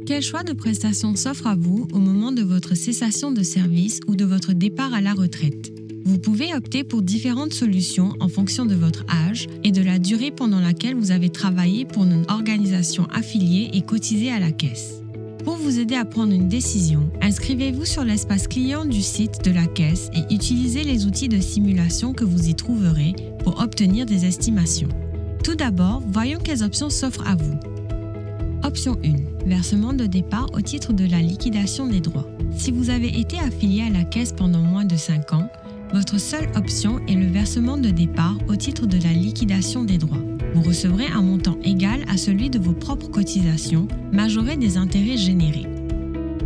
Quel choix de prestations s'offre à vous au moment de votre cessation de service ou de votre départ à la retraite? Vous pouvez opter pour différentes solutions en fonction de votre âge et de la durée pendant laquelle vous avez travaillé pour une organisation affiliée et cotisé à la caisse. Pour vous aider à prendre une décision, inscrivez-vous sur l'espace client du site de la caisse et utilisez les outils de simulation que vous y trouverez pour obtenir des estimations. Tout d'abord, voyons quelles options s'offrent à vous. Option 1. Versement de départ au titre de la liquidation des droits. Si vous avez été affilié à la caisse pendant moins de 5 ans, votre seule option est le versement de départ au titre de la liquidation des droits. Vous recevrez un montant égal à celui de vos propres cotisations, majoré des intérêts générés.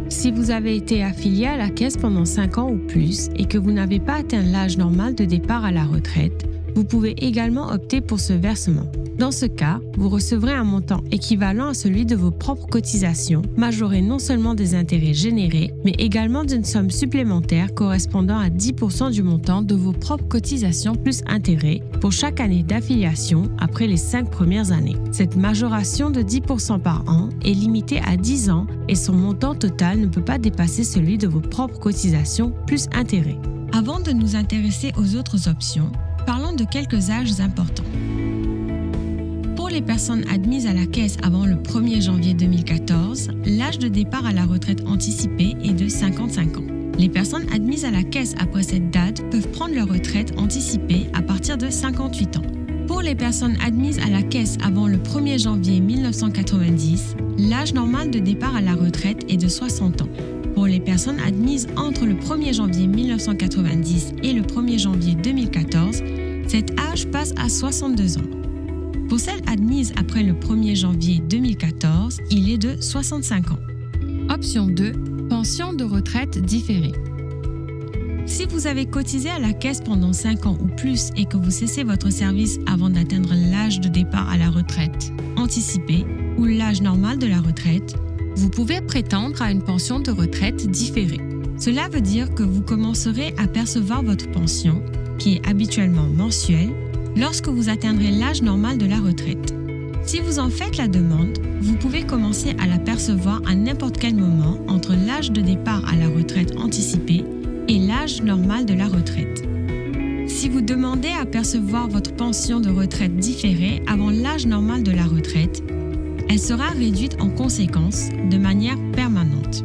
Si vous avez été affilié à la caisse pendant 5 ans ou plus et que vous n'avez pas atteint l'âge normal de départ à la retraite, vous pouvez également opter pour ce versement. Dans ce cas, vous recevrez un montant équivalent à celui de vos propres cotisations, majoré non seulement des intérêts générés, mais également d'une somme supplémentaire correspondant à 10% du montant de vos propres cotisations plus intérêts pour chaque année d'affiliation après les 5 premières années. Cette majoration de 10% par an est limitée à 10 ans et son montant total ne peut pas dépasser celui de vos propres cotisations plus intérêts. Avant de nous intéresser aux autres options, parlons de quelques âges importants. Pour les personnes admises à la caisse avant le 1er janvier 2014, l'âge de départ à la retraite anticipée est de 55 ans. Les personnes admises à la caisse après cette date peuvent prendre leur retraite anticipée à partir de 58 ans. Pour les personnes admises à la caisse avant le 1er janvier 1990, l'âge normal de départ à la retraite est de 60 ans. Pour les personnes admises entre le 1er janvier 1990 et le 1er janvier 2014, cet âge passe à 62 ans. Pour celles admises après le 1er janvier 2014, il est de 65 ans. Option 2. Pension de retraite différée. Si vous avez cotisé à la caisse pendant 5 ans ou plus et que vous cessez votre service avant d'atteindre l'âge de départ à la retraite anticipée ou l'âge normal de la retraite, vous pouvez prétendre à une pension de retraite différée. Cela veut dire que vous commencerez à percevoir votre pension, qui est habituellement mensuelle, lorsque vous atteindrez l'âge normal de la retraite. Si vous en faites la demande, vous pouvez commencer à la percevoir à n'importe quel moment entre l'âge de départ à la retraite anticipée et l'âge normal de la retraite. Si vous demandez à percevoir votre pension de retraite différée avant l'âge normal de la retraite, elle sera réduite en conséquence de manière permanente.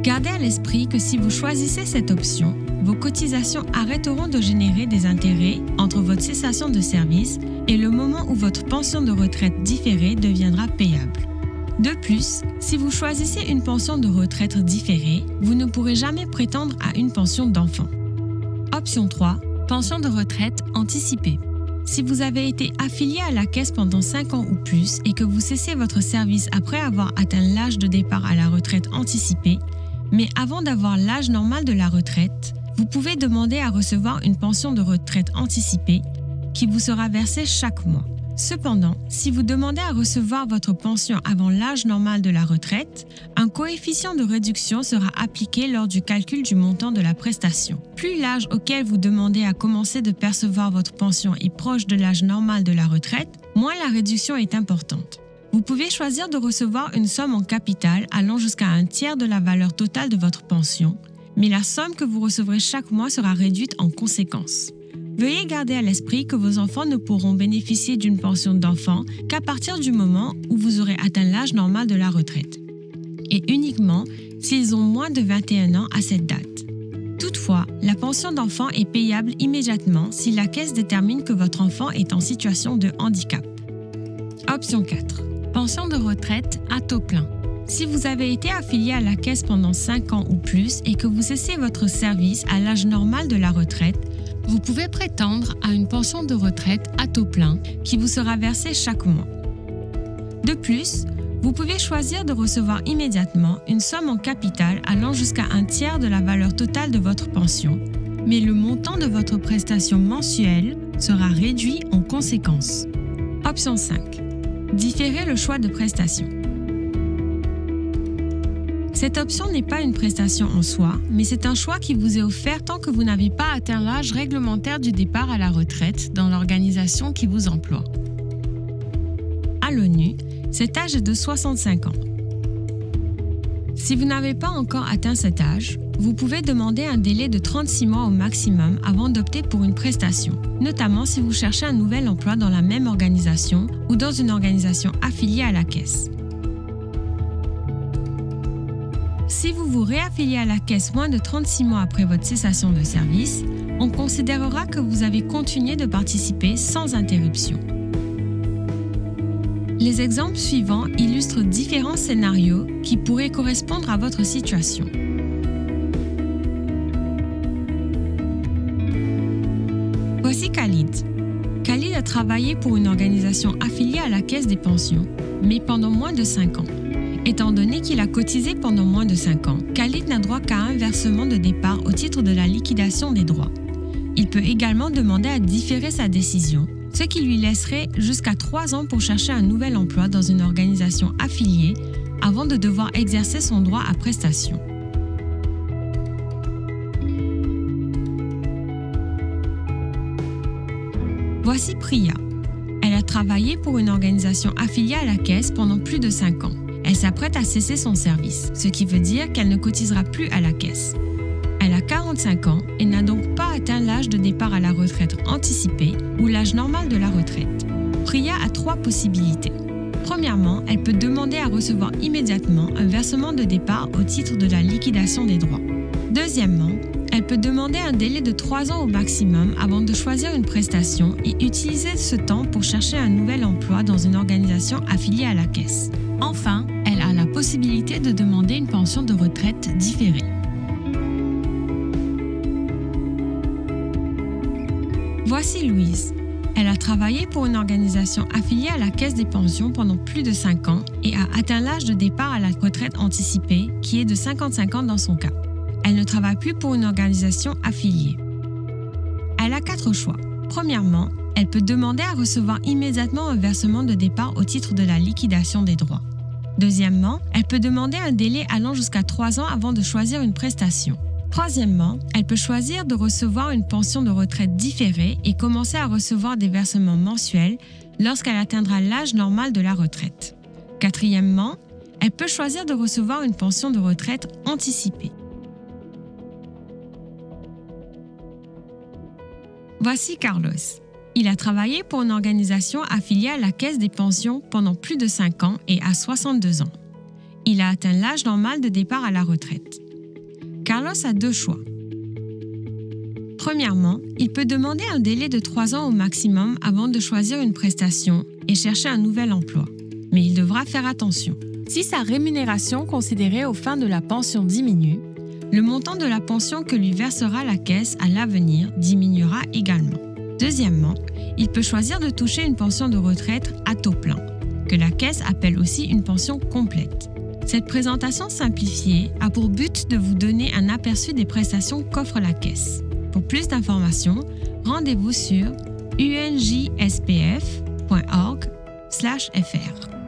Gardez à l'esprit que si vous choisissez cette option, vos cotisations arrêteront de générer des intérêts entre votre cessation de service et le moment où votre pension de retraite différée deviendra payable. De plus, si vous choisissez une pension de retraite différée, vous ne pourrez jamais prétendre à une pension d'enfant. Option 3. Pension de retraite anticipée. Si vous avez été affilié à la caisse pendant 5 ans ou plus et que vous cessez votre service après avoir atteint l'âge de départ à la retraite anticipée, mais avant d'avoir l'âge normal de la retraite, vous pouvez demander à recevoir une pension de retraite anticipée qui vous sera versée chaque mois. Cependant, si vous demandez à recevoir votre pension avant l'âge normal de la retraite, un coefficient de réduction sera appliqué lors du calcul du montant de la prestation. Plus l'âge auquel vous demandez à commencer de percevoir votre pension est proche de l'âge normal de la retraite, moins la réduction est importante. Vous pouvez choisir de recevoir une somme en capital allant jusqu'à un tiers de la valeur totale de votre pension, mais la somme que vous recevrez chaque mois sera réduite en conséquence. Veuillez garder à l'esprit que vos enfants ne pourront bénéficier d'une pension d'enfant qu'à partir du moment où vous aurez atteint l'âge normal de la retraite, et uniquement s'ils ont moins de 21 ans à cette date. Toutefois, la pension d'enfant est payable immédiatement si la caisse détermine que votre enfant est en situation de handicap. Option 4. Pension de retraite à taux plein. Si vous avez été affilié à la caisse pendant 5 ans ou plus et que vous cessez votre service à l'âge normal de la retraite, vous pouvez prétendre à une pension de retraite à taux plein qui vous sera versée chaque mois. De plus, vous pouvez choisir de recevoir immédiatement une somme en capital allant jusqu'à un tiers de la valeur totale de votre pension, mais le montant de votre prestation mensuelle sera réduit en conséquence. Option 5. Différer le choix de prestation. Cette option n'est pas une prestation en soi, mais c'est un choix qui vous est offert tant que vous n'avez pas atteint l'âge réglementaire du départ à la retraite dans l'organisation qui vous emploie. À l'ONU, cet âge est de 65 ans. Si vous n'avez pas encore atteint cet âge, vous pouvez demander un délai de 36 mois au maximum avant d'opter pour une prestation, notamment si vous cherchez un nouvel emploi dans la même organisation ou dans une organisation affiliée à la Caisse. Si vous vous réaffiliez à la Caisse moins de 36 mois après votre cessation de service, on considérera que vous avez continué de participer sans interruption. Les exemples suivants illustrent différents scénarios qui pourraient correspondre à votre situation. Voici Khalid. Khalid a travaillé pour une organisation affiliée à la Caisse des pensions, mais pendant moins de 5 ans. Étant donné qu'il a cotisé pendant moins de 5 ans, Khalid n'a droit qu'à un versement de départ au titre de la liquidation des droits. Il peut également demander à différer sa décision, ce qui lui laisserait jusqu'à 3 ans pour chercher un nouvel emploi dans une organisation affiliée avant de devoir exercer son droit à prestation. Voici Priya. Elle a travaillé pour une organisation affiliée à la Caisse pendant plus de 5 ans. Elle s'apprête à cesser son service, ce qui veut dire qu'elle ne cotisera plus à la Caisse. Elle a 45 ans et n'a donc pas atteint l'âge de départ à la retraite anticipée ou l'âge normal de la retraite. Priya a 3 possibilités. Premièrement, elle peut demander à recevoir immédiatement un versement de départ au titre de la liquidation des droits. Deuxièmement, elle peut demander un délai de 3 ans au maximum avant de choisir une prestation et utiliser ce temps pour chercher un nouvel emploi dans une organisation affiliée à la Caisse. Enfin, elle a la possibilité de demander une pension de retraite différée. Voici Louise. Elle a travaillé pour une organisation affiliée à la Caisse des pensions pendant plus de 5 ans et a atteint l'âge de départ à la retraite anticipée, qui est de 55 ans dans son cas. Elle ne travaille plus pour une organisation affiliée. Elle a 4 choix. Premièrement, elle peut demander à recevoir immédiatement un versement de départ au titre de la liquidation des droits. Deuxièmement, elle peut demander un délai allant jusqu'à 3 ans avant de choisir une prestation. Troisièmement, elle peut choisir de recevoir une pension de retraite différée et commencer à recevoir des versements mensuels lorsqu'elle atteindra l'âge normal de la retraite. Quatrièmement, elle peut choisir de recevoir une pension de retraite anticipée. Voici Carlos. Il a travaillé pour une organisation affiliée à la Caisse des pensions pendant plus de 5 ans et a 62 ans. Il a atteint l'âge normal de départ à la retraite. Carlos a 2 choix. Premièrement, il peut demander un délai de 3 ans au maximum avant de choisir une prestation et chercher un nouvel emploi. Mais il devra faire attention. Si sa rémunération considérée aux fins de la pension diminue, le montant de la pension que lui versera la Caisse à l'avenir diminuera également. Deuxièmement, il peut choisir de toucher une pension de retraite à taux plein, que la Caisse appelle aussi une pension complète. Cette présentation simplifiée a pour but de vous donner un aperçu des prestations qu'offre la Caisse. Pour plus d'informations, rendez-vous sur unjspf.org/fr.